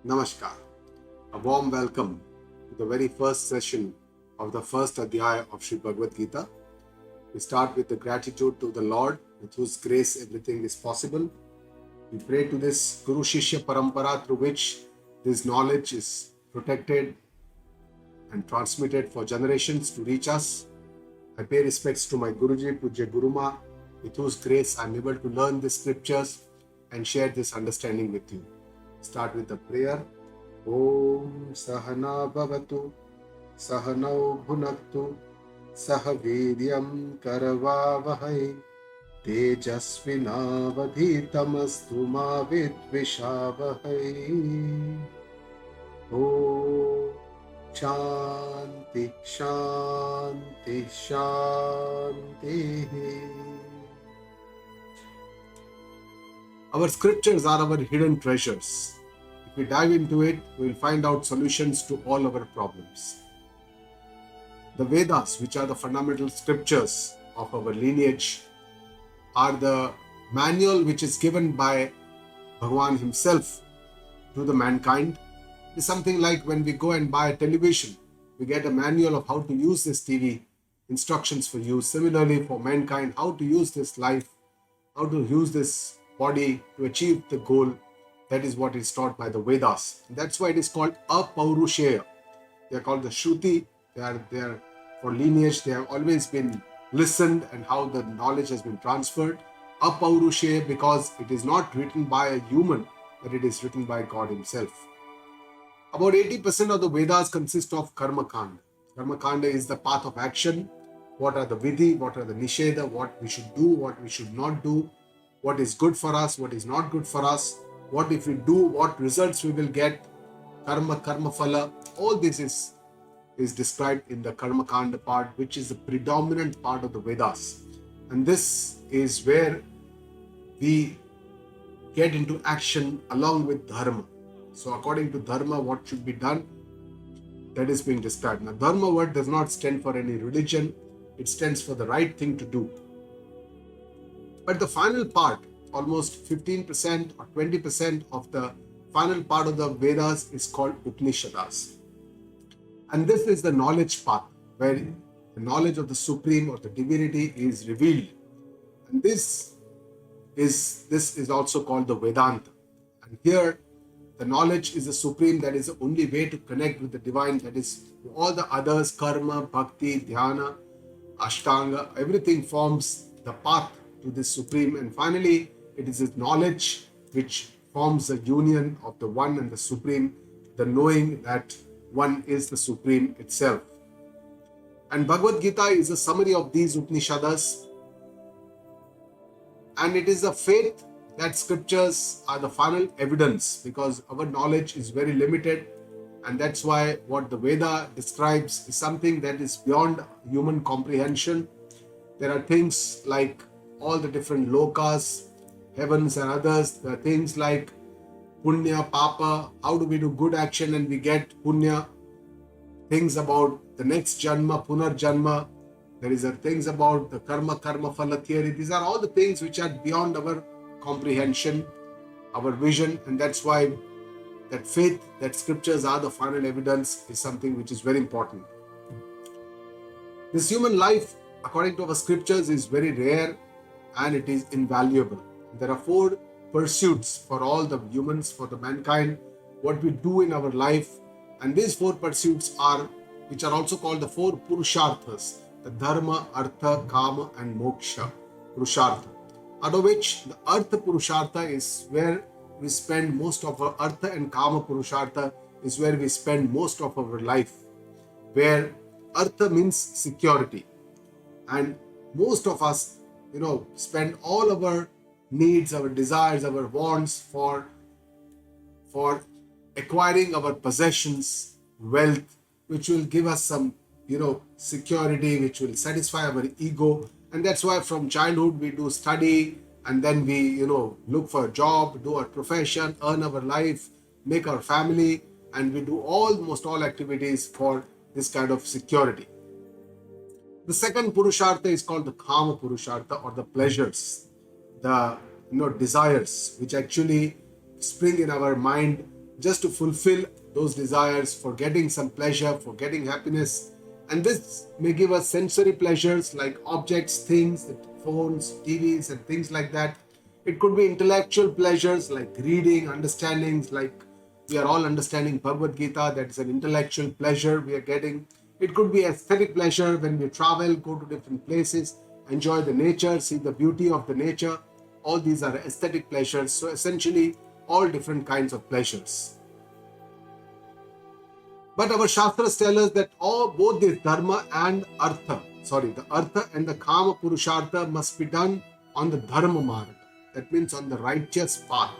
Namaskar. A warm welcome to the very first session of the first Adhyaya of Sri Bhagavad Gita. We start with the gratitude to the Lord, with whose grace everything is possible. We pray to this Guru Shishya Parampara through which this knowledge is protected and transmitted for generations to reach us. I pay respects to my Guruji, Pujya Guruma, with whose grace I am able to learn the scriptures and share this understanding with you. Start with the prayer. Om Sahana Bhavatu Sahanau Bhunaktu Sahaviryam Karavavahai Tejasvinavadhitamastu ma vidvishavahai. Om Shanti Shanti Shanti. Our scriptures are our hidden treasures. If we dive into it, we will find out solutions to all our problems. The Vedas, which are the fundamental scriptures of our lineage, are the manual which is given by Bhagwan himself to the mankind. It's something like when we go and buy a television, we get a manual of how to use this TV, instructions for use. Similarly, for mankind, how to use this life, how to use this body to achieve the goal. That is what is taught by the Vedas. That's why it is called Apaurushaya. They are called the Shruti. They are there for lineage. They have always been listened and how the knowledge has been transferred. Apaurushaya because it is not written by a human, but it is written by God himself. About 80% of the Vedas consist of Karma Kanda. Karma Kanda is the path of action. What are the Vidhi? What are the Nisheda? What we should do? What we should not do? What is good for us? What is not good for us? What if we do? What results we will get? Karma, Karma Phala. All this is described in the Karma Kanda part, which is the predominant part of the Vedas. And this is where we get into action along with Dharma. So according to Dharma, what should be done? That is being described. Now, Dharma word does not stand for any religion. It stands for the right thing to do. But the final part, almost 15% or 20% of the final part of the Vedas is called Upanishads. And this is the knowledge path, where the knowledge of the Supreme or the Divinity is revealed. And this is also called the Vedanta. And here, the knowledge is the Supreme. That is the only way to connect with the Divine. That is, all the others, Karma, Bhakti, Dhyana, Ashtanga, everything forms the path to this Supreme. And finally, it is this knowledge which forms the union of the One and the Supreme, the knowing that One is the Supreme itself. And Bhagavad Gita is a summary of these Upanishads. And it is the faith that scriptures are the final evidence, because our knowledge is very limited. And that's why what the Veda describes is something that is beyond human comprehension. There are things like all the different lokas, heavens and others. There are things like punya, papa, how do we do good action and we get punya, things about the next janma, punarjanma. There is things about the karma phala theory. These are all the things which are beyond our comprehension, our vision, and that's why that faith, that scriptures are the final evidence, is something which is very important. This human life, according to our scriptures, is very rare and it is invaluable. There are 4 pursuits for all the humans, for the mankind, what we do in our life. And these 4 pursuits are, which are also called the 4 Purusharthas, the Dharma, Artha, Kama and Moksha Purushartha. Out of which the Artha Purushartha is where we spend most of our Artha, and Kama Purushartha is where we spend most of our life. Where Artha means security. And most of us, spend all our needs, our desires, our wants for acquiring our possessions, wealth, which will give us some, security, which will satisfy our ego. And that's why from childhood we do study, and then we, look for a job, do our profession, earn our life, make our family, and we do almost all activities for this kind of security. The second Purushartha is called the Kama Purushartha, or the pleasures, the desires, which actually spring in our mind just to fulfill those desires, for getting some pleasure, for getting happiness. And this may give us sensory pleasures like objects, things, phones, TVs, and things like that. It could be intellectual pleasures like reading, understandings, like we are all understanding Bhagavad Gita, that is an intellectual pleasure we are getting. It could be aesthetic pleasure when we travel, go to different places, enjoy the nature, see the beauty of the nature. All these are aesthetic pleasures. So essentially, all different kinds of pleasures. But our Shastras tell us that both this Dharma and Artha, the Artha and the Kama Purushartha must be done on the Dharma Marga. That means on the righteous path.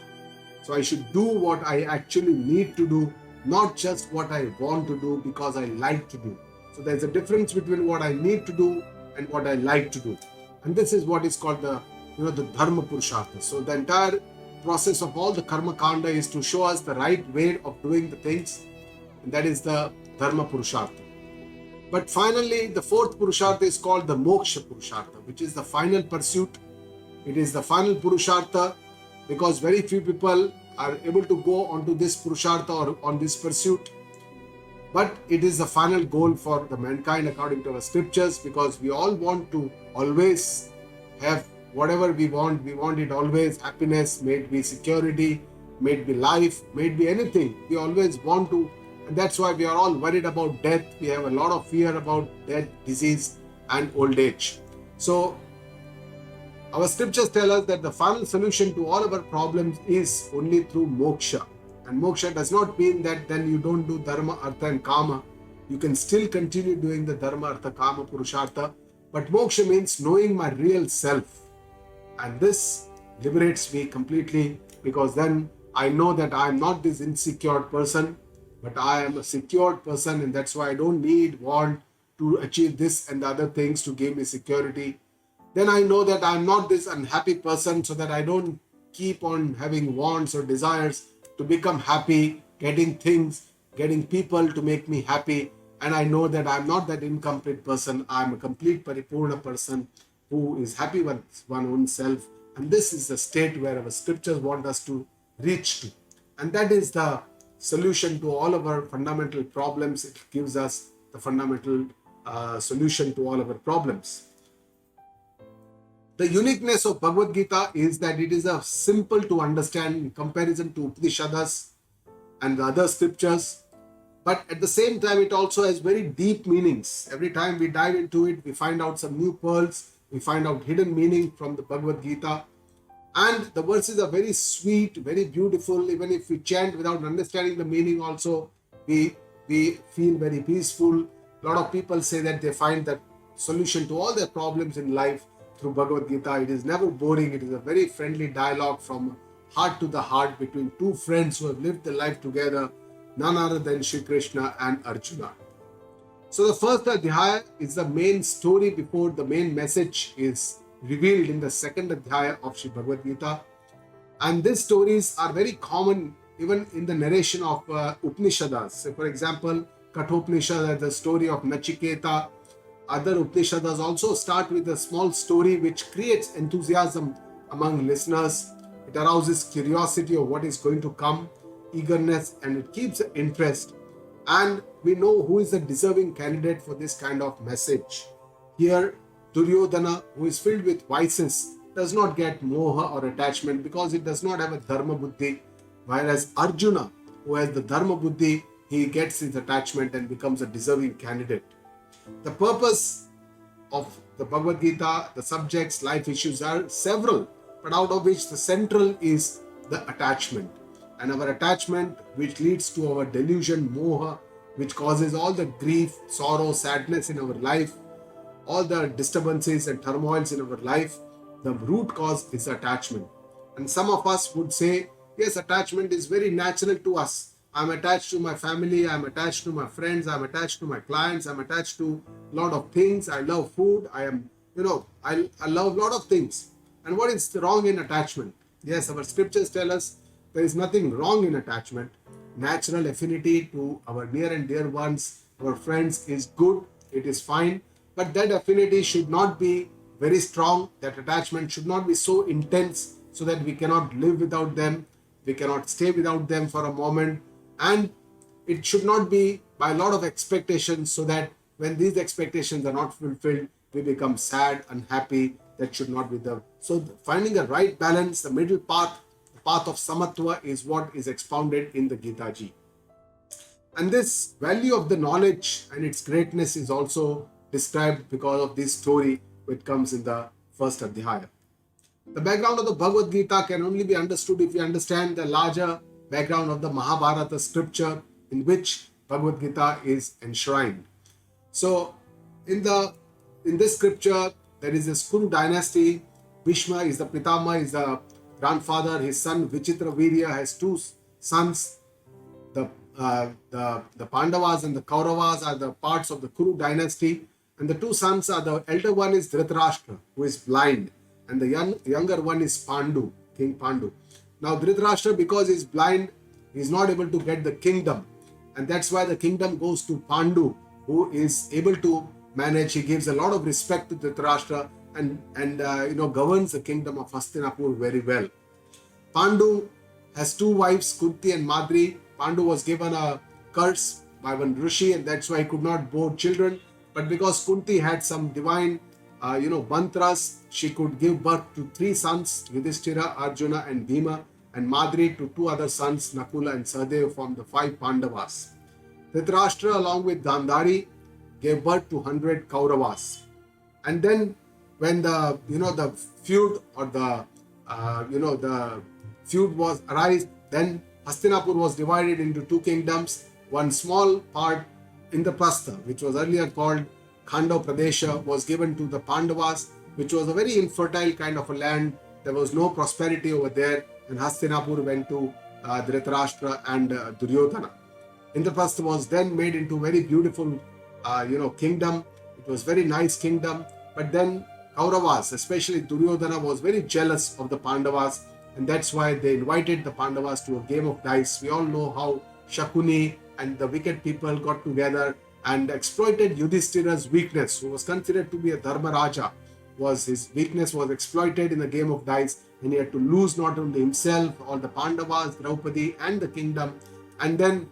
So I should do what I actually need to do, not just what I want to do because I like to do. So there's a difference between what I need to do and what I like to do. And this is what is called the Dharma Purushartha. So the entire process of all the Karma Kanda is to show us the right way of doing the things. And that is the Dharma Purushartha. But finally, the fourth Purushartha is called the Moksha Purushartha, which is the final pursuit. It is the final Purushartha because very few people are able to go onto this Purushartha or on this pursuit. But it is the final goal for the mankind according to our scriptures, because we all want to always have whatever we want. We want it always, happiness, may it be security, may it be life, may it be anything. We always want to. And that's why we are all worried about death. We have a lot of fear about death, disease, and old age. So, our scriptures tell us that the final solution to all of our problems is only through moksha. And moksha does not mean that then you don't do dharma, artha, and kama. You can still continue doing the dharma, artha, kama, purushartha. But moksha means knowing my real self. And this liberates me completely, because then I know that I am not this insecure person, but I am a secured person, and that's why I don't want to achieve this and the other things to give me security. Then I know that I'm not this unhappy person, so that I don't keep on having wants or desires to become happy, getting things, getting people to make me happy. And I know that I'm not that incomplete person. I'm a complete paripurna person who is happy with one own self. And this is the state where our scriptures want us to reach to. And that is the solution to all of our fundamental problems. It gives us the fundamental solution to all of our problems. The uniqueness of Bhagavad Gita is that it is a simple to understand in comparison to Upanishads and the other scriptures. But at the same time, it also has very deep meanings. Every time we dive into it, we find out some new pearls. We find out hidden meaning from the Bhagavad Gita. And the verses are very sweet, very beautiful. Even if we chant without understanding the meaning also, we feel very peaceful. A lot of people say that they find the solution to all their problems in life through Bhagavad Gita. It is never boring. It is a very friendly dialogue from heart to the heart between two friends who have lived their life together, none other than Shri Krishna and Arjuna. So the first Adhyaya is the main story before the main message is revealed in the second Adhyaya of Sri Bhagavad Gita. And these stories are very common even in the narration of Upanishads. So for example, Kathopanishad, the story of Nachiketa. Other Upanishads also start with a small story which creates enthusiasm among listeners. It arouses curiosity of what is going to come, eagerness, and it keeps interest. And we know who is the deserving candidate for this kind of message. Here, Duryodhana, who is filled with vices, does not get moha or attachment because it does not have a dharma buddhi. Whereas Arjuna, who has the dharma buddhi, he gets his attachment and becomes a deserving candidate. The purpose of the Bhagavad Gita, the subjects, life issues are several, but out of which the central is the attachment. And our attachment, which leads to our delusion, moha, which causes all the grief, sorrow, sadness in our life, all the disturbances and turmoils in our life, the root cause is attachment. And some of us would say, yes, attachment is very natural to us. I'm attached to my family, I'm attached to my friends, I'm attached to my clients, I'm attached to a lot of things. I love food, I love a lot of things. And what is wrong in attachment? Yes, our scriptures tell us there is nothing wrong in attachment. Natural affinity to our near and dear ones, our friends is good, it is fine. But that affinity should not be very strong. That attachment should not be so intense so that we cannot live without them. We cannot stay without them for a moment. And it should not be by a lot of expectations, so that when these expectations are not fulfilled, we become sad, unhappy. That should not be the... So finding the right balance, the middle path, the path of samatva, is what is expounded in the Geetaji. And this value of the knowledge and its greatness is also described because of this story which comes in the first Adhyaya. The background of the Bhagavad Gita can only be understood if you understand the larger background of the Mahabharata scripture in which Bhagavad Gita is enshrined. So in this scripture, there is this Kuru dynasty. Bhishma is the Pitama, is the grandfather. His son Vichitravirya has two sons. The Pandavas and the Kauravas are the parts of the Kuru dynasty. And the two sons are, the elder one is Dhritrashtra, who is blind. And the younger one is Pandu, King Pandu. Now Dhritrashtra, because he is blind, he is not able to get the kingdom. And that's why the kingdom goes to Pandu, who is able to manage. He gives a lot of respect to Dhritarashtra and governs the kingdom of Hastinapur very well. Pandu has two wives, Kunti and Madri. Pandu was given a curse by one Rishi, and that's why he could not bear children. But because Kunti had some divine, mantras, she could give birth to three sons, Yudhishthira, Arjuna and Bhima, and Madri to two other sons, Nakula and Sahadeva, from the five Pandavas. Dhritarashtra, along with Gandhari, gave birth to 100 Kauravas. And then when the feud or the feud was arised, then Hastinapur was divided into two kingdoms. One small part, Indraprastha, which was earlier called Khandava Pradesha, was given to the Pandavas, which was a very infertile kind of a land. There was no prosperity over there, and Hastinapur went to Dhritarashtra and Duryodhana. Indraprastha was then made into a very beautiful kingdom. It was very nice kingdom. But then Kauravas, especially Duryodhana, was very jealous of the Pandavas, and that's why they invited the Pandavas to a game of dice. We all know how Shakuni and the wicked people got together and exploited Yudhishthira's weakness, who was considered to be a Dharma Raja. His weakness was exploited in the game of dice, and he had to lose not only himself, all the Pandavas, Draupadi and the kingdom. And then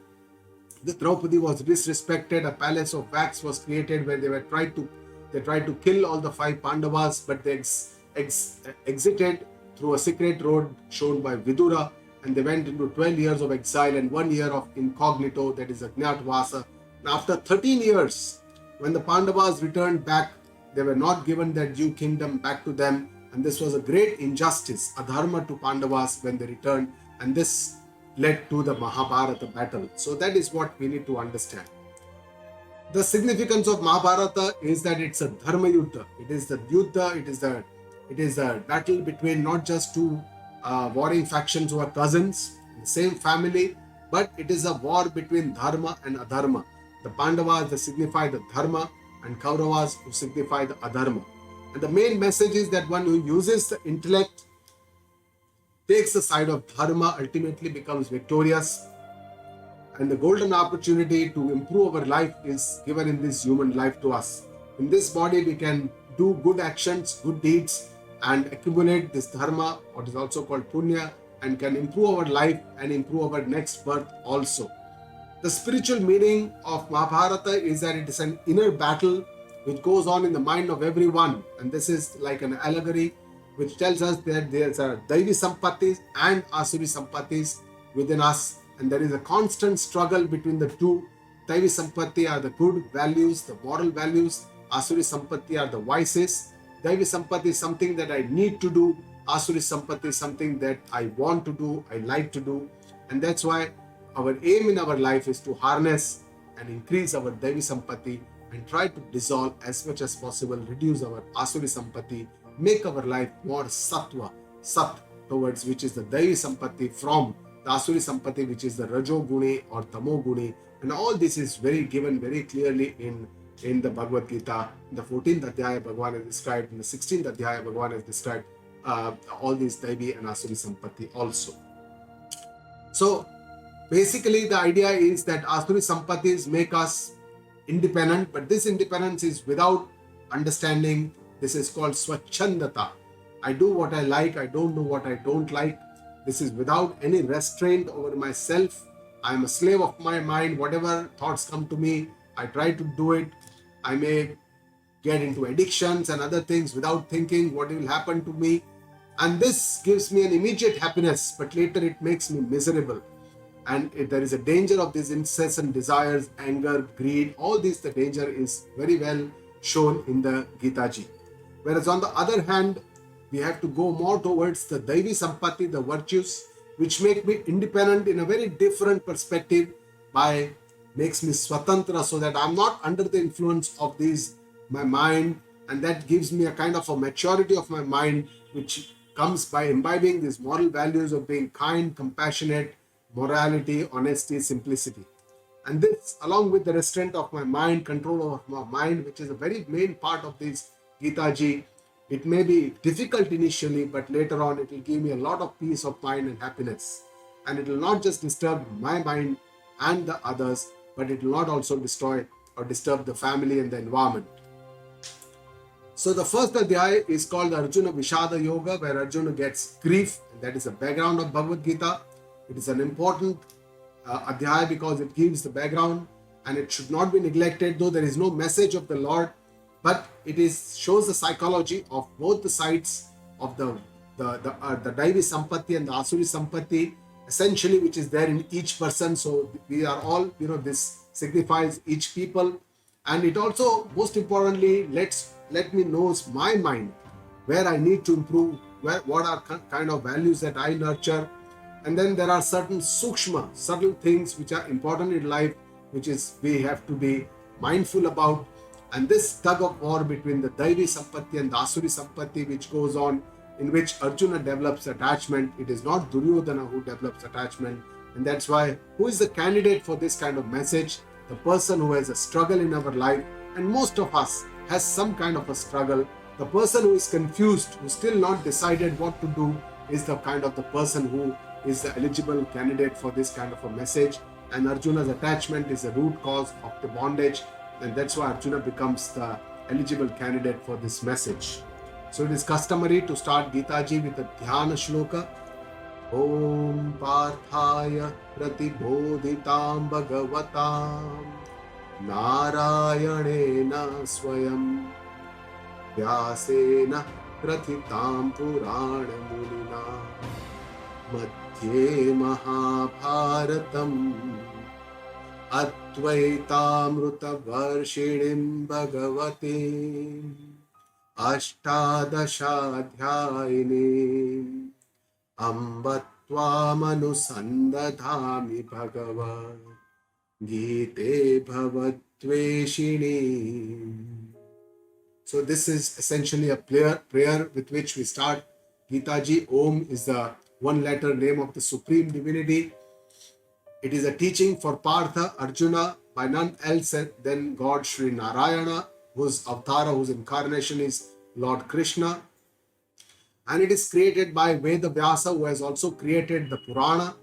the Draupadi was disrespected. A palace of wax was created where they tried to kill all the five Pandavas, but they exited through a secret road shown by Vidura, and they went into 12 years of exile and 1 year of incognito, that is Ajñatvasa. Now after 13 years, when the Pandavas returned back, they were not given their due kingdom back to them, and this was a great injustice, a dharma to Pandavas when they returned, and this led to the Mahabharata battle. So that is what we need to understand. The significance of Mahabharata is that it's a Dharma Yuddha. It is the Yuddha, it is a battle between not just two warring factions who are cousins, the same family, but it is a war between Dharma and Adharma. The Pandavas, they signify the Dharma, and Kauravas, who signify the Adharma. And the main message is that one who uses the intellect, takes the side of Dharma, ultimately becomes victorious. And the golden opportunity to improve our life is given in this human life to us. In this body, we can do good actions, good deeds, and accumulate this Dharma, what is also called Punya, and can improve our life and improve our next birth also. The spiritual meaning of Mahabharata is that it is an inner battle which goes on in the mind of everyone. And this is like an allegory which tells us that there are Daivi Sampattis and Asuri Sampattis within us. And there is a constant struggle between the two. Daivi Sampatti are the good values, the moral values. Asuri Sampatti are the vices. Daivi Sampatti is something that I need to do. Asuri Sampatti is something that I want to do, I like to do. And that's why our aim in our life is to harness and increase our Daivi Sampatti and try to dissolve as much as possible, reduce our Asuri Sampatti, make our life more Sattva, Sat, towards which is the Daivi Sampatti, from the Asuri Sampatti, which is the Rajo Guni or Tamo Guni. And all this is given very clearly in the Bhagavad Gita. In the 14th Adhyaya, Bhagavan has described, in the 16th Adhyaya, Bhagavan has described all these Daivi and Asuri Sampatti also. So basically the idea is that Asuri Sampattis make us independent, but this independence is without understanding. This is called Swachandata. I do what I like, I don't do what I don't like. This is without any restraint over myself, I am a slave of my mind. Whatever thoughts come to me, I try to do it. I may get into addictions and other things without thinking what will happen to me. And this gives me an immediate happiness, but later it makes me miserable. And there is a danger of these incessant desires, anger, greed, all this, the danger is very well shown in the Geetaji. Whereas on the other hand, we have to go more towards the Daivi Sampatti, the virtues, which make me independent in a very different perspective, makes me Swatantra, so that I'm not under the influence of my mind, and that gives me a kind of a maturity of my mind, which comes by imbibing these moral values of being kind, compassionate, morality, honesty, simplicity. And this, along with the restraint of my mind, control of my mind, which is a very main part of this Geetaji, it may be difficult initially, but later on it will give me a lot of peace of mind and happiness. And it will not just disturb my mind and the others, but it will not also destroy or disturb the family and the environment. So the first Adhyaya is called Arjuna Vishada Yoga, where Arjuna gets grief, and that is the background of Bhagavad Gita. It is an important Adhyaya because it gives the background, and it should not be neglected, though there is no message of the Lord, but it shows the psychology of both the sides of the Daivi Sampatti and the Asuri Sampatti, essentially, which is there in each person. So we are all, this signifies each people, and it also, most importantly, let me know my mind, where I need to improve, what are kind of values that I nurture. And then there are certain sukshma, subtle things which are important in life, which is we have to be mindful about. And this tug of war between the Daivi Sampatti and the Asuri Sampatti, which goes on, in which Arjuna develops attachment. It is not Duryodhana who develops attachment. And that's why, who is the candidate for this kind of message? The person who has a struggle in our life, and most of us has some kind of a struggle. The person who is confused, who still not decided what to do, is the kind of the person who is the eligible candidate for this kind of a message. And Arjuna's attachment is the root cause of the bondage, and that's why Arjuna becomes the eligible candidate for this message. So it is customary to start Geetaji with a Dhyana Shloka. Om Parthaya Pratibodhitam Bhagavatam Narayanena Swayam Vyasena Prathitam Purana Munina Madhye Mahabharatam Advaitamruta Varshinim Bhagavatim Ashtadashadhyayinim Ambatvamanusandathami Bhagavad Gite Bhavatveshini. So this is essentially a prayer with which we start Geetaji. Om is the one-letter name of the Supreme Divinity. It is a teaching for Partha, Arjuna, by none else than God Sri Narayana, whose avatara, whose incarnation is Lord Krishna. And it is created by Veda Vyasa, who has also created the Purana.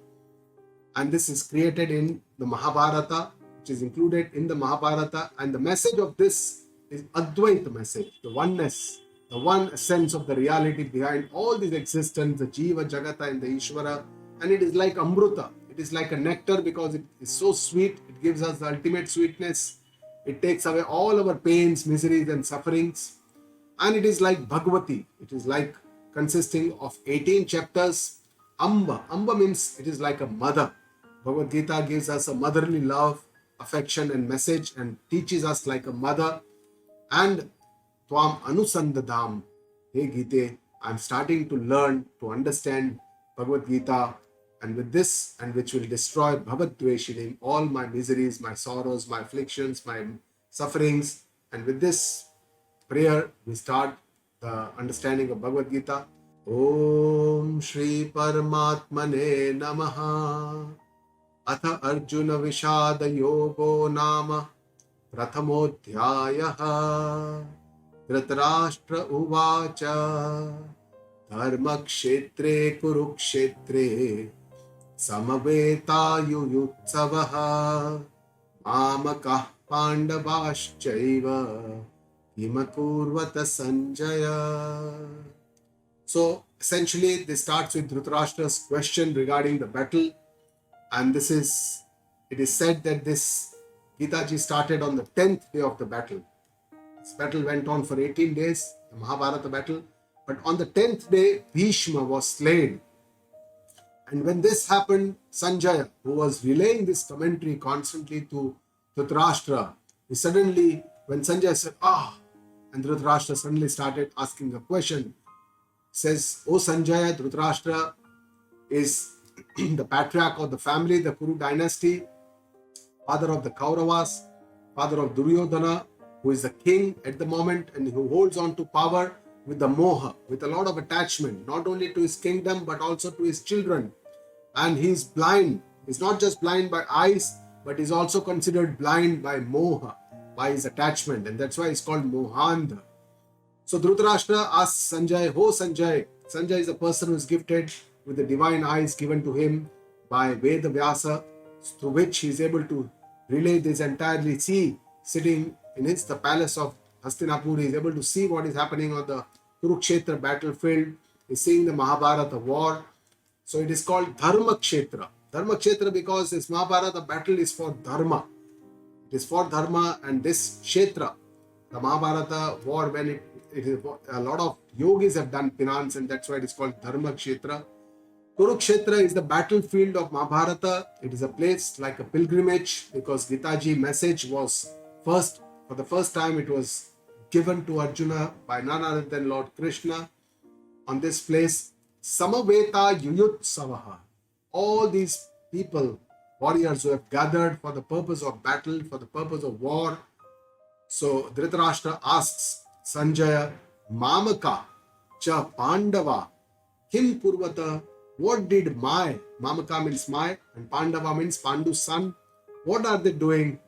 And this is created in the Mahabharata, which is included in the Mahabharata. And the message of this is Advaita message, the oneness, the one sense of the reality behind all this existence, the Jiva, Jagata, and the Ishvara. And it is like Amruta. It is like a nectar because it is so sweet. It gives us the ultimate sweetness. It takes away all our pains, miseries, and sufferings. And it is like Bhagavati. It is like consisting of 18 chapters. Amba. Amba means it is like a mother. Bhagavad Gita gives us a motherly love, affection, and message, and teaches us like a mother. And Tvam Anusandadam. Hey Gita, I'm starting to learn, to understand Bhagavad Gita, and with this, and which will destroy Bhavatveshinim, all my miseries, my sorrows, my afflictions, my sufferings. And with this prayer, we start the understanding of Bhagavad Gita. Om Shri Paramatmane Namaha. Atha Arjuna Vishada Yogo Nama Prathamodhyayaha. Dhritrashtra Uvacha Dharma Kshetre Kurukshetre Samaveta Yuyutsavaha Mamakah Pandavaschaiva Kimakurvata Sanjaya. So essentially this starts with Dhritarashtra's question regarding the battle, and this is It is said that this Geetaji started on the 10th day of the battle. This battle went on for 18 days, the Mahabharata battle. But on the 10th day, Bhishma was slain. And when this happened, Sanjaya, who was relaying this commentary constantly to Dhritrashtra, he suddenly, when Sanjaya said, and Dhritrashtra suddenly started asking a question, says, "O Sanjaya, Dhritrashtra is the patriarch of the family, the Kuru dynasty, father of the Kauravas, father of Duryodhana, who is the king at the moment and who holds on to power with the moha, with a lot of attachment, not only to his kingdom but also to his children. And he is blind. He's not just blind by eyes, but he's also considered blind by moha, by his attachment. And that's why he's called Mohandha." So Dhritarashtra asks Sanjay, "Oh Sanjay." Sanjay is a person who is gifted with the divine eyes given to him by Veda Vyasa, through which he is able to relay this entirely. See, sitting in the palace of Hastinapur, he is able to see what is happening on the Kurukshetra battlefield. He's seeing the Mahabharata war. So it is called Dharma Kshetra. Dharma Kshetra because this Mahabharata battle is for Dharma. It is for Dharma, and this Kshetra, the Mahabharata war, when it is a lot of yogis have done penance, and that's why it is called Dharma Kshetra. Kurukshetra is the battlefield of Mahabharata. It is a place like a pilgrimage because Geetaji message was for the first time it was given to Arjuna by none other than Lord Krishna. On this place, Samaveta Yuyutsavaha. All these people, warriors who have gathered for the purpose of battle, for the purpose of war. So Dhritarashtra asks Sanjaya, "Mamaka cha Pandava kim purvata." What did Mamaka means my, and Pandava means Pandu's son. What are they doing?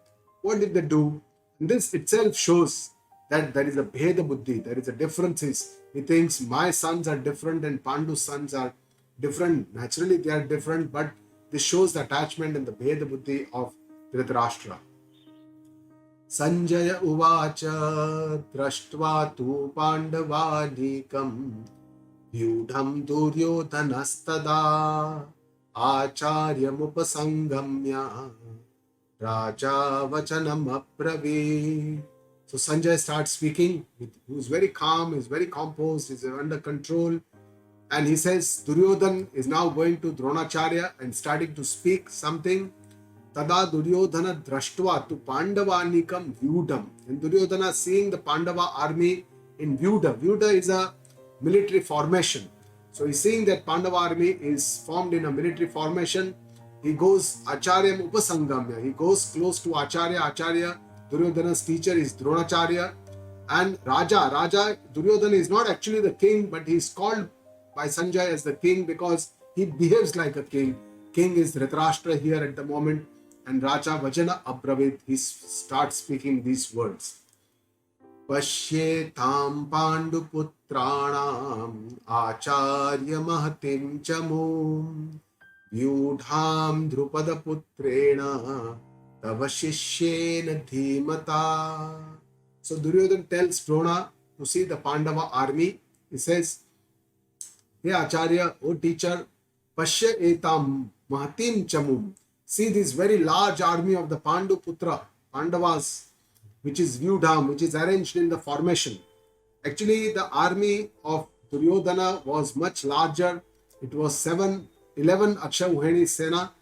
What did they do? And this itself shows that there is a Bheda Buddhi, there is a differences. He thinks my sons are different and Pandu's sons are different. Naturally they are different, but this shows the attachment and the Bheda Buddhi of Dhritarashtra. Sanjaya uvacha drashtva tu pandavanikam Vyudham Duryodhanastada Acharyam upasangamya Raja vachanam abravi. So Sanjay starts speaking. He's very calm, he's very composed, he's under control. And he says, Duryodhan is now going to Dronacharya and starting to speak something. Tada Duryodhana drashtva tu pandavanikam vyudam. And Duryodhana seeing the Pandava army in Vyuda. Vyuda is a military formation. So he's seeing that Pandava army is formed in a military formation. He goes Acharyam Upasangamya. He goes close to Acharya. Acharya, Duryodhana's teacher, is Dronacharya. And Raja, Duryodhana is not actually the king, but he's called by Sanjay as the king because he behaves like a king. King is Dhritrashtra here at the moment. And Raja Vajana Abravit, he starts speaking these words. Pashyetam Panduputranam Acharya Mahatim Chamum Vyudham Drupada Putrena Tava Shishyena Dhimata. So Duryodhana tells Drona to see the Pandava army. He says, "Hey Acharya, O teacher, Pashya etam Mahatim Chamum." See this very large army of the Pandu Putra, Pandavas, which is Vyudham, which is arranged in the formation. Actually, the army of Duryodhana was much larger. It was 11 Aksharuhini Sena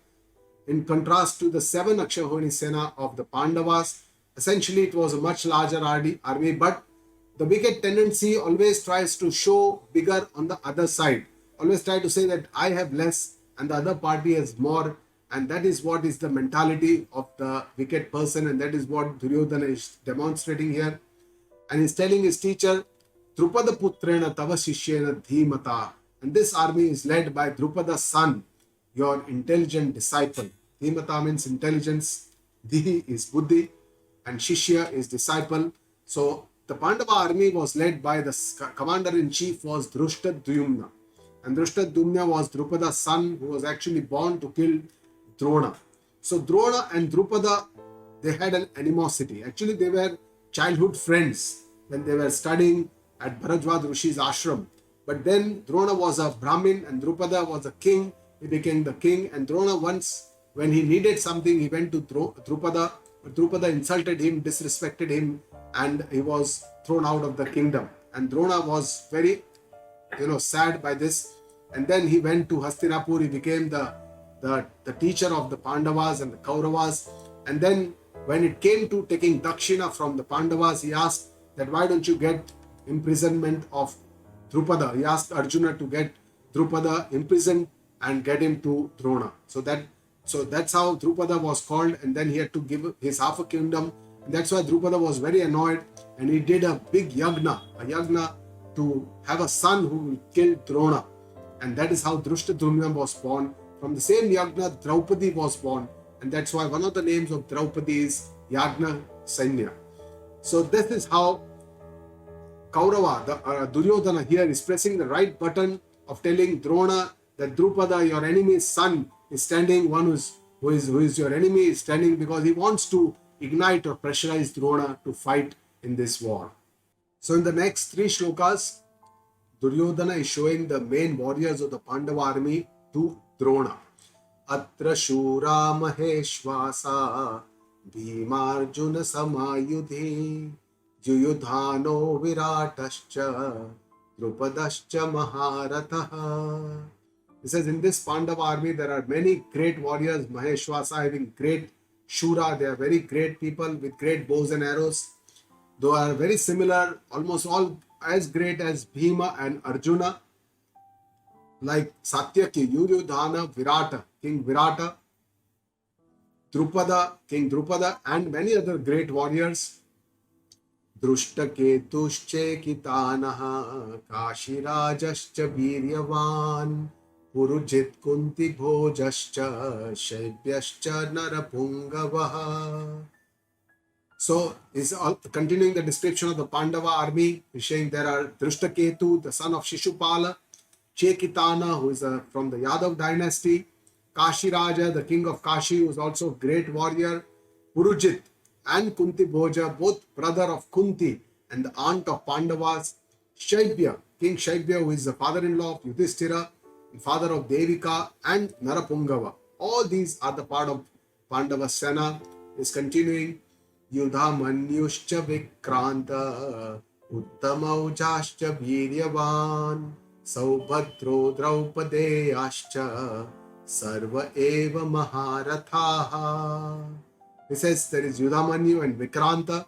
in contrast to the 7 Aksharuhini Sena of the Pandavas. Essentially, it was a much larger army, but the wicked tendency always tries to show bigger on the other side. Always try to say that I have less and the other party has more. And that is what is the mentality of the wicked person, and that is what Duryodhana is demonstrating here. And he's telling his teacher, Drupada Putrena Tava Shishyena Dhimata. And this army is led by Drupada's son, your intelligent disciple. Dhimata means intelligence, Dhihi is Buddhi, and Shishya is disciple. So the Pandava army was led by the commander-in-chief was Drushtadhyumna. And Drushtadhyumna was Drupada's son, who was actually born to kill Drona. So Drona and Drupada, they had an animosity. Actually, they were childhood friends when they were studying at Bharajvad Rishi's ashram. But then Drona was a Brahmin and Drupada was a king. He became the king, and Drona once when he needed something, he went to Drupada. Drupada insulted him, disrespected him, and he was thrown out of the kingdom. And Drona was very, sad by this. And then he went to Hastinapur. He became the teacher of the Pandavas and the Kauravas. And then when it came to taking Dakshina from the Pandavas, he asked that why don't you get imprisonment of Drupada? He asked Arjuna to get Drupada imprisoned and get him to Drona. So that's how Drupada was called, and then he had to give his half a kingdom. And that's why Drupada was very annoyed, and he did a big yagna to have a son who will kill Drona. And that is how Drushtadumna was born. From the same yagna, Draupadi was born. And that's why one of the names of Draupadi is Yagna Sanya. So this is how Kaurava, Duryodhana here is pressing the right button of telling Drona that Drupada, your enemy's son, is standing. One who is your enemy is standing because he wants to ignite or pressurize Drona to fight in this war. So in the next 3 shlokas, Duryodhana is showing the main warriors of the Pandava army to Drona. Atra Shura Maheshwasa Bhimarjuna Samayudhi Juyudhano Viratascha Drupadascha Maharatha. He says in this Pandava army there are many great warriors. Maheshwasa having great Shura, they are very great people with great bows and arrows. They are very similar, almost all as great as Bhima and Arjuna. Like Satyaki, Duryodhana, Virata, King Virata, Drupada, King Drupada, and many other great warriors. Drushtaketushche Kitanaha, Kashirajascha Viryavan, Purujit Kunti Bhojascha, Shaibyascha Narapungavaha. So, is continuing the description of the Pandava army. He's saying there are Drishtaketu, the son of Shishupala, Chekitana, who is from the Yadav dynasty, Kashiraja, the king of Kashi, who is also a great warrior, Purujit and Kunti Bhoja, both brother of Kunti and the aunt of Pandavas, Shaibya, King Shaibya, who is the father-in-law of Yudhishthira, father of Devika, and Narapungava. All these are the part of Pandava Sena. Is continuing. Yudha Manyuscha Vikranta Uttamaujascha Viryavan Saubhadro Draupadeyascha Sarva Eva Maharathaha. He says there is Yudhamanyu and Vikranta,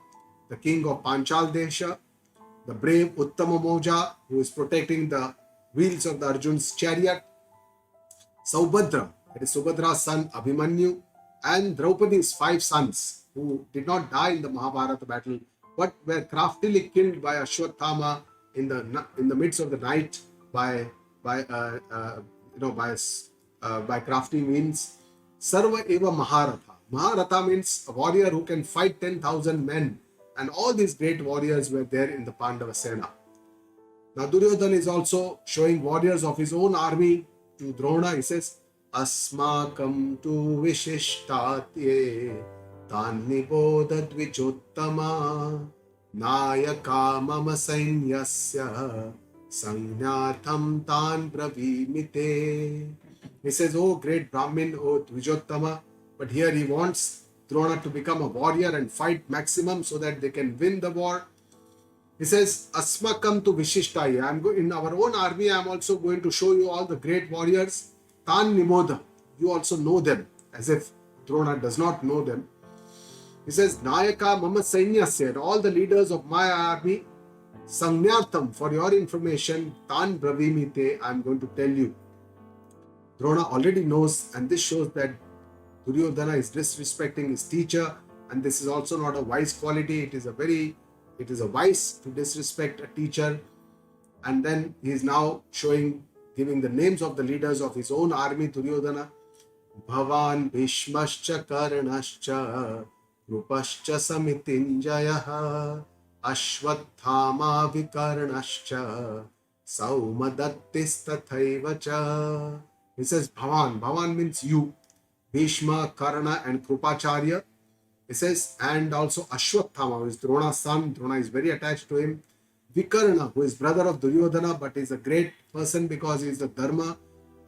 the king of Panchal Desha, the brave Uttamamoja, who is protecting the wheels of the Arjun's chariot, Saubhadra, that is Subhadra's son Abhimanyu, and Draupadi's 5 sons, who did not die in the Mahabharata battle, but were craftily killed by Ashwathama in the midst of the night by crafty means. Sarva Eva Maharatha. Maharatha means a warrior who can fight 10,000 men, and all these great warriors were there in the Pandava Sena. Now Duryodhana is also showing warriors of his own army to Drona. He says, Asmakam tu Vishishtatye Tanniboda Dvijottama Nayaka Mama Sainyasya Sangnyatham Tan Bravimite. He says, oh great Brahmin, oh Dvijottama, but here he wants Drona to become a warrior and fight maximum so that they can win the war. He says, Asmakam tu Vishishtaya. In our own army, I am also going to show you all the great warriors. Tan Nimoda. You also know them, as if Drona does not know them. He says, Nayaka Mama Sainyasya, all the leaders of my army, Sangnyatham, for your information, Tan Bravimite, I am going to tell you. Drona already knows, and this shows that Duryodhana is disrespecting his teacher, and this is also not a wise quality. It is a vice to disrespect a teacher. And then he is now giving the names of the leaders of his own army, Duryodhana. Bhavan Bhishmascha Karnascha Rupascha Samitinjayaha Ashwathama Vikarnascha Saumadattis Tathaivacha. He says Bhavan. Bhavan means you. Bhishma, Karna and Krupacharya. He says, and also Ashwathama, who is Drona's son. Drona is very attached to him. Vikarna, who is brother of Duryodhana, but is a great person because he is the Dharma.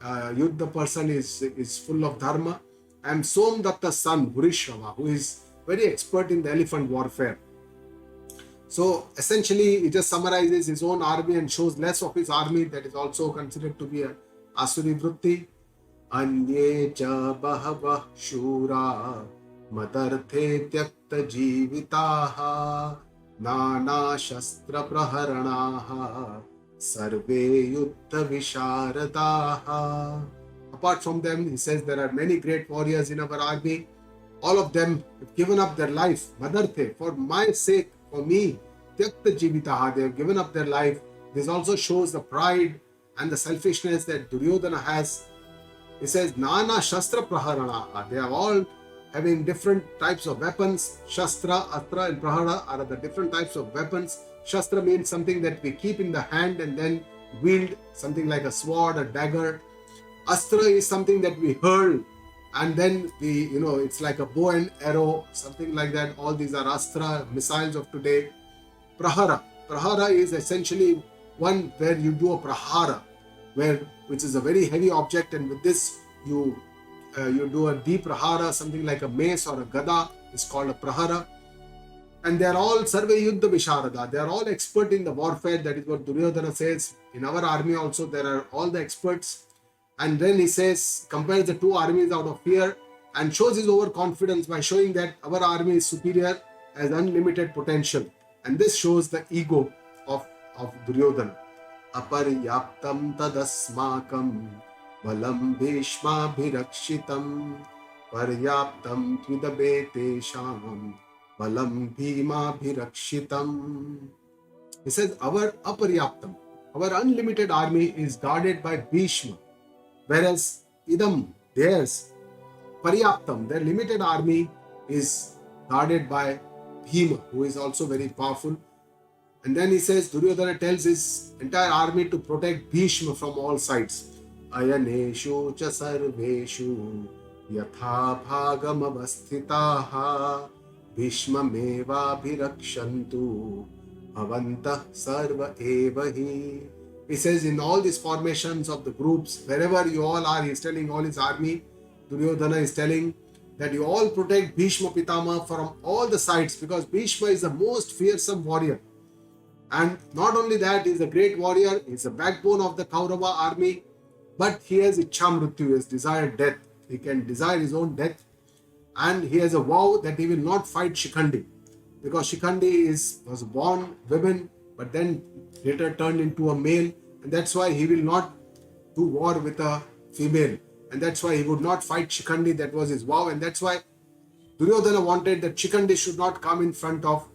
Yuddha person is full of Dharma. I am Somdatta's son, Bhurishrava, who is very expert in the elephant warfare. So essentially, he just summarizes his own army and shows less of his army that is also considered to be a Asuri Vritti. Anye cha bahava shura madarthe tyakta jivitaha nana shastra praharanaha sarve yuddha visharadaha. Apart from them, he says there are many great warriors in our army. All of them have given up their life, madarthe, for my sake, for me, tyakta jivitaha, they have given up their life. This also shows the pride and the selfishness that Duryodhana has. He says, Nana Shastra Praharana. They are all having different types of weapons. Shastra, Astra, and Prahara are the different types of weapons. Shastra means something that we keep in the hand and then wield, something like a sword, a dagger. Astra is something that we hurl and then we, it's like a bow and arrow, something like that. All these are Astra, missiles of today. Prahara. Prahara is essentially one where you do a prahara, which is a very heavy object, and with this you do a deep prahara, something like a mace or a gada is called a prahara. And they are all sarve yuddha visharada. They are all expert in the warfare. That is what Duryodhana says. In our army also there are all the experts. And then he says, compares the two armies out of fear and shows his overconfidence by showing that our army is superior, has unlimited potential. And this shows the ego of Duryodhana. Aparyaptam tadasmakam balam bhishmabhirakshitam paryaptam tvidabetesham balam bhimabhirakshitam. He says our aparyaptam, our unlimited army is guarded by Bhishma, whereas idam, theirs, paryaptam, their limited army is guarded by Bhima, who is also very powerful. And then he says, Duryodhana tells his entire army to protect Bhishma from all sides. Ayaneshu cha sarveshu yatha bhagam avasthitaha Bhishma meva bhirakshantu avantah sarva evahi. He says in all these formations of the groups, wherever you all are, he is telling all his army, Duryodhana is telling that you all protect Bhishma Pitama from all the sides, because Bhishma is the most fearsome warrior. And not only that, he is a great warrior, he is the backbone of the Kaurava army, but he has Ichhamrityu, he has desired death. He can desire his own death. And he has a vow that he will not fight Shikhandi, because Shikhandi was born woman, but then later turned into a male, and that's why he will not do war with a female. And that's why he would not fight Shikhandi. That was his vow. And that's why Duryodhana wanted that Shikhandi should not come in front of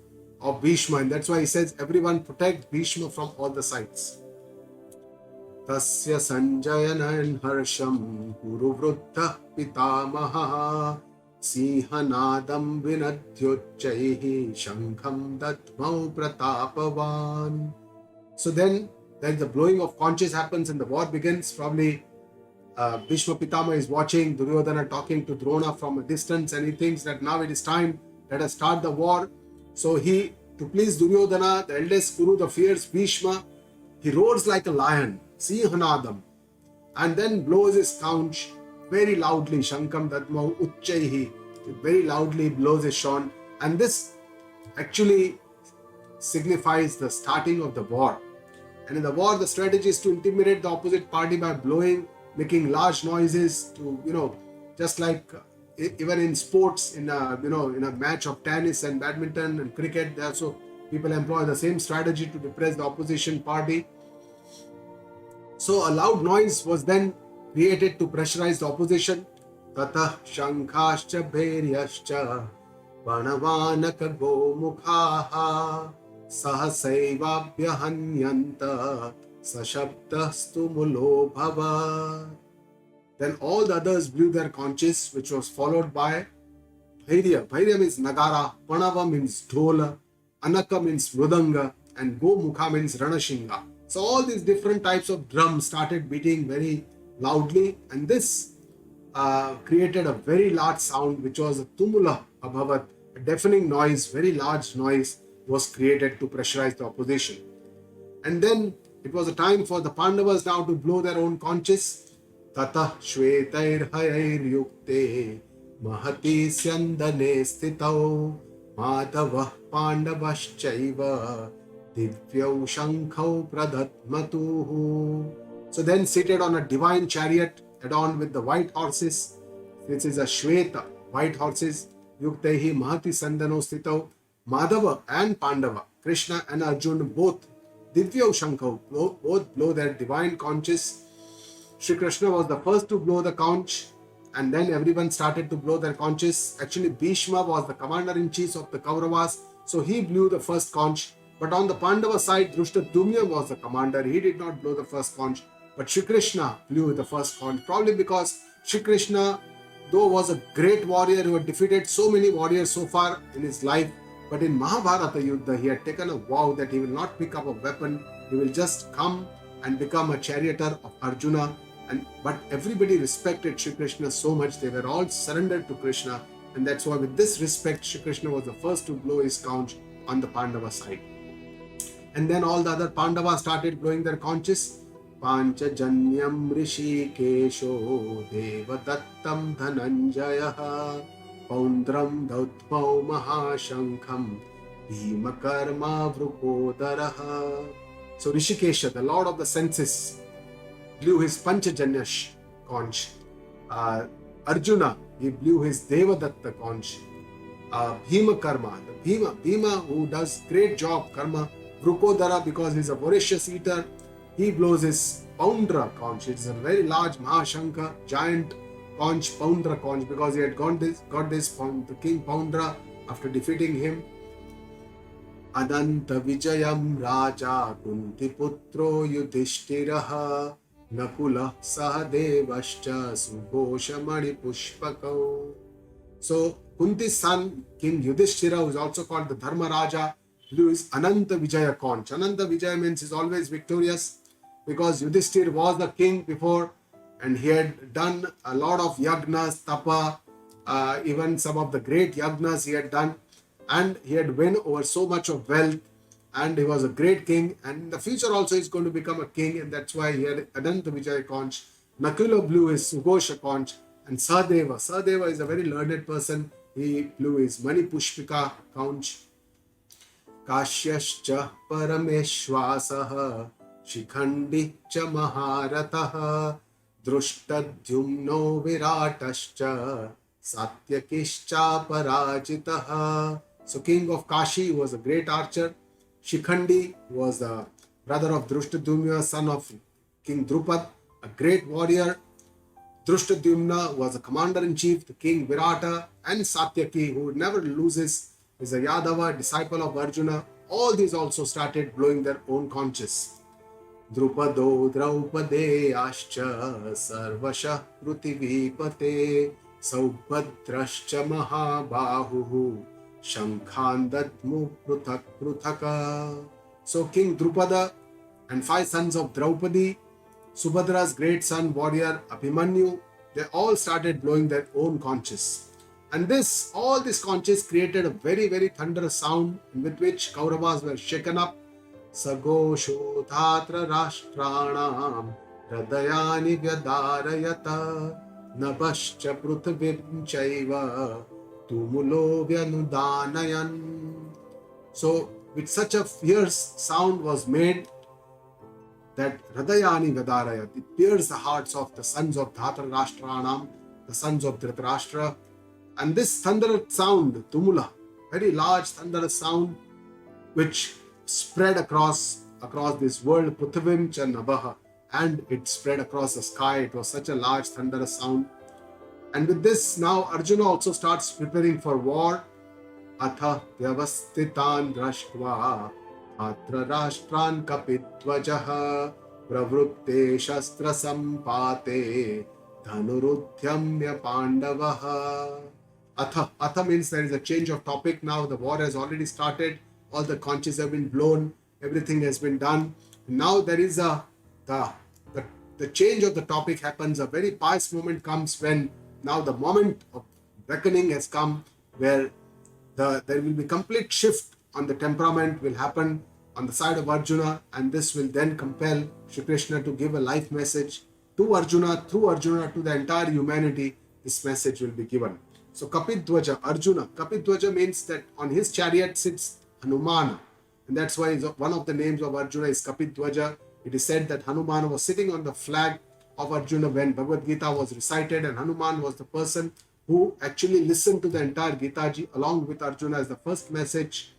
Bhishma. And that's why he says, everyone protect Bhishma from all the sides. Tasya sanjayanan harsham guru vruddha pitamaha sihanadam vinadhyuchaihi shankham datmau pratapavan. So then the blowing of conches happens and the war begins. Probably Bhishma Pitama is watching Duryodhana talking to Drona from a distance, and he thinks that now it is time, let us start the war. So he, to please Duryodhana, the eldest guru, the fierce Bhishma, he roars like a lion, Sihanadam, and then blows his conch very loudly, Shankam Dadmau Uchchaihi, very loudly blows his shon, and this actually signifies the starting of the war. And in the war, the strategy is to intimidate the opposite party by blowing, making large noises to, just like even in sports, in a match of tennis and badminton and cricket, there also people employ the same strategy to depress the opposition party. So a loud noise was then created to pressurize the opposition. Tatah shankhascha bhairyascha vanavanaka gomukhaha sahasaivabyahanyanta Sashabdastu mulo bhava. Then all the others blew their conches, which was followed by Bhairya. Bhairya means Nagara, Panava means Dhola, Anaka means Mrudanga, and Gomukha means Ranashinga. So all these different types of drums started beating very loudly, and this created a very large sound, which was a tumula abhavat, a deafening noise, very large noise was created to pressurize the opposition. And then it was a time for the Pandavas now to blow their own conches. Tata shvetair hayair yukte Mahati Syandane Sthitau Madhavah Pandavaschaiva Divyau Shankau Pradhatmatuhu. So then seated on a divine chariot adorned with the white horses, which is a Shweta, white horses, Yuktehi Mahati Sandano Sthitau, Madhava and Pandava, Krishna and Arjuna both, Divyau Shankau, both blow their divine conches. Shri Krishna was the first to blow the conch, and then everyone started to blow their conches. Actually, Bhishma was the commander-in-chief of the Kauravas, so he blew the first conch. But on the Pandava side, Dhritrashtra was the commander. He did not blow the first conch, but Shri Krishna blew the first conch. Probably because Shri Krishna, though was a great warrior who had defeated so many warriors so far in his life, but in Mahabharata Yuddha, he had taken a vow that he will not pick up a weapon. He will just come and become a charioteer of Arjuna. But everybody respected Shri Krishna so much, they were all surrendered to Krishna, and that's why with this respect, Shri Krishna was the first to blow his conch on the Pandava side. And then all the other Pandavas started blowing their conches. Panchajanyam Rishikesho Devadattam Dhananjaya Paundram Dautmau Mahashankham Bhimakarma Vrukodaraha. So Rishikesha, the lord of the senses, blew his Panchajanya conch. Arjuna, he blew his Devadatta conch. Bhima Karma, the Bhima who does great job, Karma, Vrukodara, because he's a voracious eater, he blows his Poundra conch. It's a very large Mahashankha, giant conch, Poundra conch, because he had got this from the king Poundra after defeating him. Adanta Vijayam Raja Kunti Putro Yudhishthiraha Nakula Sahadevascha Subhoshamani Pushpakau. So Kunti's son, King Yudhishthira, who is also called the Dharma Raja, blew his Ananta Vijaya conch. Ananta Vijaya means he's always victorious, because Yudhishthira was the king before, and he had done a lot of yagnas, tapa, even some of the great yagnas he had done, and he had won over so much of wealth, and he was a great king, and in the future also he's going to become a king, and that's why he had Ananta Vijaya conch. Nakula blew his Sugosha conch, and Sadeva is a very learned person. He blew his Mani Pushpika conch. Kashyascha Parameshwasaha Shikhandi cha Maharataha Drushtadhyumno Viratascha Satyakischa Parajitaha. So king of Kashi was a great archer. Shikhandi was the brother of Drushtadhyumna, son of King Drupad, a great warrior. Drushtadhyumna was a commander-in-chief, the king Virata, and Satyaki, who never loses, is a Yadava, disciple of Arjuna. All these also started blowing their own conches. Drupado Draupade Ascha Sarvasha Prithivipate Saubhadrascha Mahabahu Shankhandatmu Pruthak Pruthaka. So King Drupada and 5 sons of Draupadi, Subhadra's great son warrior Abhimanyu, they all started blowing their own conches. And all these conches created a very, very thunderous sound, with which Kauravas were shaken up. Sagosho Dhatra Rashtranam Hradayani Vyadarayata Nabascha Pruthavim Chaiva Tumulo Vyanudanayan. So with such a fierce sound was made that Hradayani Vyadarayat, it pierced the hearts of the sons of Dhatra Rashtranam, the sons of Dhritrashtra. And this thunderous sound, Tumula, very large thunderous sound, which spread across this world, Prithivim cha Nabaha, and it spread across the sky. It was such a large thunderous sound. And with this, now Arjuna also starts preparing for war. Artha Vyavastitan Drashtva Atra Rashtran Kapitvajaha Pravrutte Shastra Sampate Dhanurudhyamya Pandavaha. Artha means there is a change of topic now. The war has already started. All the conches have been blown. Everything has been done. Now there is the change of the topic happens. A very pious moment comes when now the moment of reckoning has come, where there will be complete shift on the temperament will happen on the side of Arjuna, and this will then compel Shri Krishna to give a life message to Arjuna, through Arjuna to the entire humanity. This message will be given. So Kapidwaja, Arjuna. Kapidwaja means that on his chariot sits Hanuman. And that's why one of the names of Arjuna is Kapidwaja. It is said that Hanuman was sitting on the flag of Arjuna when Bhagavad Gita was recited, and Hanuman was the person who actually listened to the entire Geetaji along with Arjuna as the first message.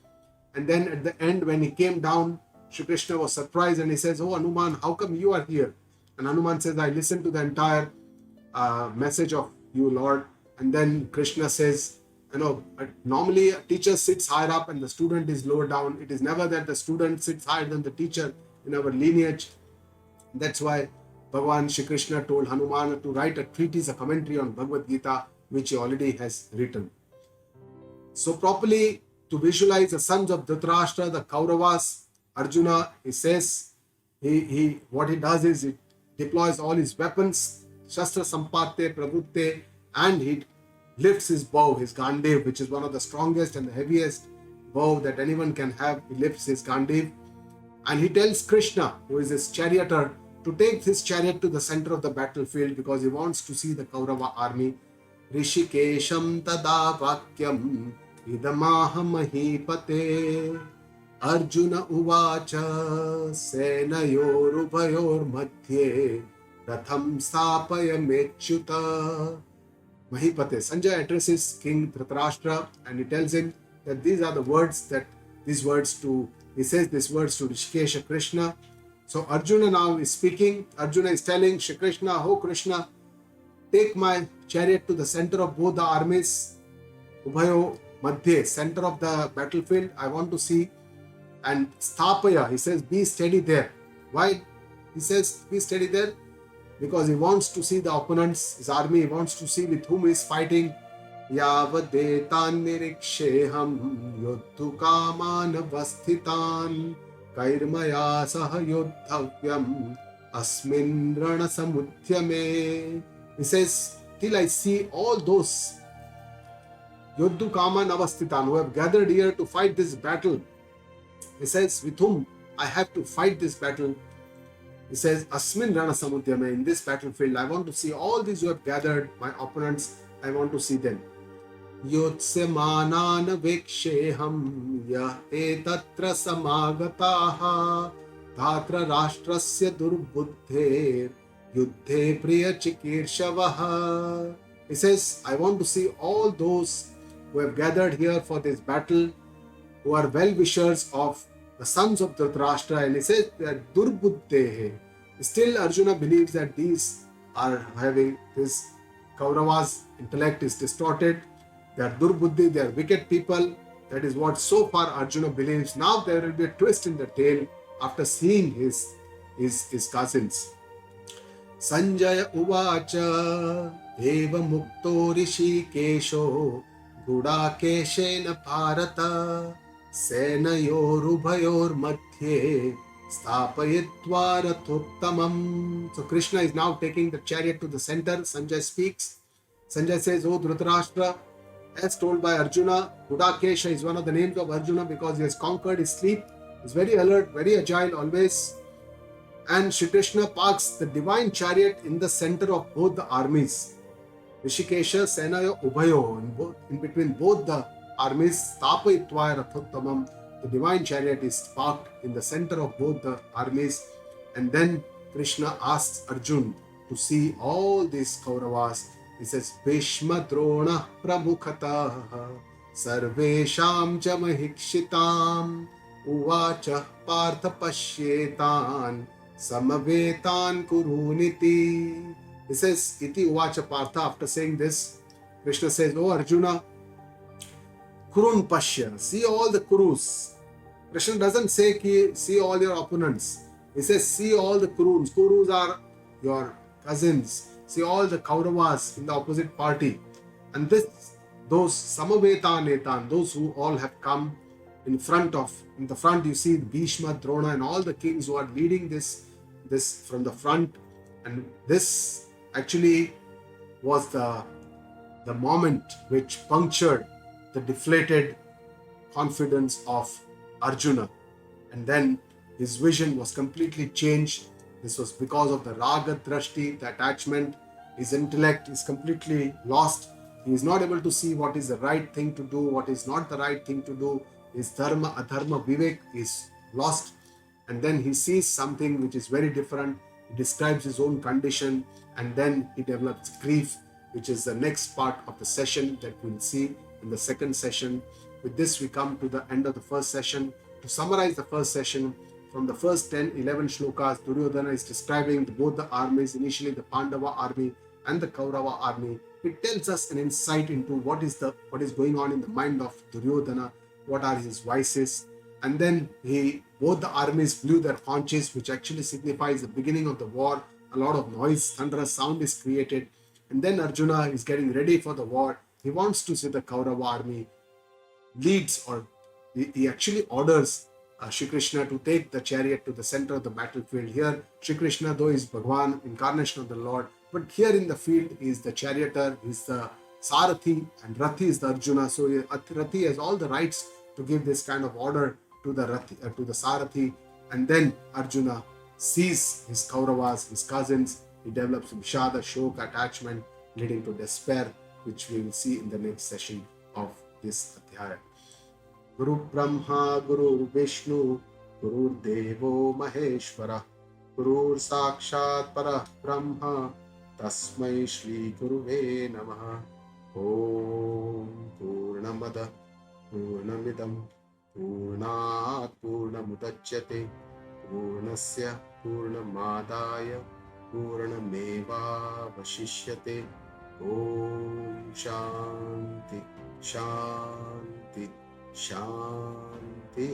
And then at the end, when he came down, Shri Krishna was surprised and he says, "Oh Hanuman, how come you are here?" And Hanuman says, "I listened to the entire message of you, Lord." And then Krishna says, normally a teacher sits higher up and the student is lower down. It is never that the student sits higher than the teacher in our lineage. That's why Bhagavan Shri Krishna told Hanuman to write a treatise, a commentary on Bhagavad Gita, which he already has written. So properly to visualize the sons of Dhritrashtra, the Kauravas, Arjuna, he says, what he does is he deploys all his weapons, Shastra Sampate, Pravrutte, and he lifts his bow, his Gandiv, which is one of the strongest and the heaviest bow that anyone can have. He lifts his Gandiv and he tells Krishna, who is his charioteer, to take his chariot to the center of the battlefield because he wants to see the Kaurava army. Rishikesham tada vakyam idamaha mahipate Arjuna uvacha senayorubhayor madhye ratham stapaya mechyuta. Mahipate. Sanjay addresses King Dhritrashtra and he tells him that these are the words he says these words to Rishikesha Krishna. So Arjuna now is speaking. Arjuna is telling Shri Krishna, "Oh Krishna, take my chariot to the center of both the armies, Ubhayo Madhye, center of the battlefield. I want to see." And Sthapaya, he says, be steady there. Why? He says, be steady there because he wants to see the opponents, his army, he wants to see with whom he is fighting. Yavadetan niriksheham yodhu kaman avasthitan kairmaya saha yodhavyam asmin rana samudhyame. He says, till I see all those yodhu kaman avasthitan who have gathered here to fight this battle. He says, with whom I have to fight this battle. He says, Asmin Rana Samudyame, in this battlefield, I want to see all these who have gathered, my opponents, I want to see them. Yotse manana veksheham yah etatra samagataha dhatra rashtrasya durbuddhe yuddhe priya chikirshavah. He says, I want to see all those who have gathered here for this battle, who are well-wishers of the sons of Dhritrashtra, and he says they are durbuddhe. Still Arjuna believes that these are having this Kaurava's intellect is distorted. They are durbuddhi, they are wicked people. That is what so far Arjuna believes. Now there will be a twist in the tale after seeing his cousins. Sanjaya uvacha eva mukto rishikesho gudakeshena bharata senayorubhayor madhye stapayitva rathottamam. So Krishna is now taking the chariot to the center. Sanjay speaks. Sanjay says, "O Dhritrashtra, as told by Arjuna, Gudakesha is one of the names of Arjuna because he has conquered his sleep. He is very alert, very agile always. And Shri Krishna parks the divine chariot in the center of both the armies. Rishikesha, Senaya, Ubhayo, in between both the armies, Stapayitva Rathottamam, the divine chariot is parked in the center of both the armies." And then Krishna asks Arjuna to see all these Kauravas. He says, Bhishma Drona Pramukhata Sarvesham cha Mahikshitam Uvacha Partha Pashyetan Samavetan Kuruniti. He says, Iti Uvacha Partha. After saying this, Krishna says, "Oh Arjuna, Kurun Pashya, see all the Kurus." Krishna doesn't say, see all your opponents. He says, see all the Kuruns. Kurus are your cousins. See all the Kauravas in the opposite party. And those Samavetan Netan, those who all have come in the front you see Bhishma, Drona and all the kings who are leading this from the front. And this actually was the moment which punctured the deflated confidence of Arjuna. And then his vision was completely changed. This was because of the raga drashti, the attachment. His intellect is completely lost. He is not able to see what is the right thing to do, what is not the right thing to do. His dharma, adharma, vivek is lost. And then he sees something which is very different. He describes his own condition, and then he develops grief, which is the next part of the session that we'll see in the second session. With this, we come to the end of the first session. To summarize the first session, from the first 10-11 shlokas, Duryodhana is describing both the armies, initially the Pandava army and the Kaurava army. It tells us an insight into what is going on in the mind of Duryodhana, what are his vices. And then both the armies blew their conches, which actually signifies the beginning of the war. A lot of noise, thunderous sound is created. And then Arjuna is getting ready for the war. He wants to see the Kaurava army, leads, or he actually orders Shri Krishna to take the chariot to the center of the battlefield. Here, Shri Krishna, though, is Bhagwan, incarnation of the Lord, but here in the field, he is the charioteer, he is the Sarathi, and Rathi is the Arjuna. So Rathi has all the rights to give this kind of order to the Sarathi. And then Arjuna sees his Kauravas, his cousins. He develops Vishada, Shok, attachment, leading to despair, which we will see in the next session of this Adhyaya. Guru Brahma, Guru Vishnu, Guru Devo Maheshwara, Guru Sakshat Para Brahma, Tasmai Shri Guruve Namaha. Om Purnamada Purnamidam Purnat Purnamudachyate Purnasya Purnamadaya Purnameva Vashishyate. Om Shanti Shanti Shanti.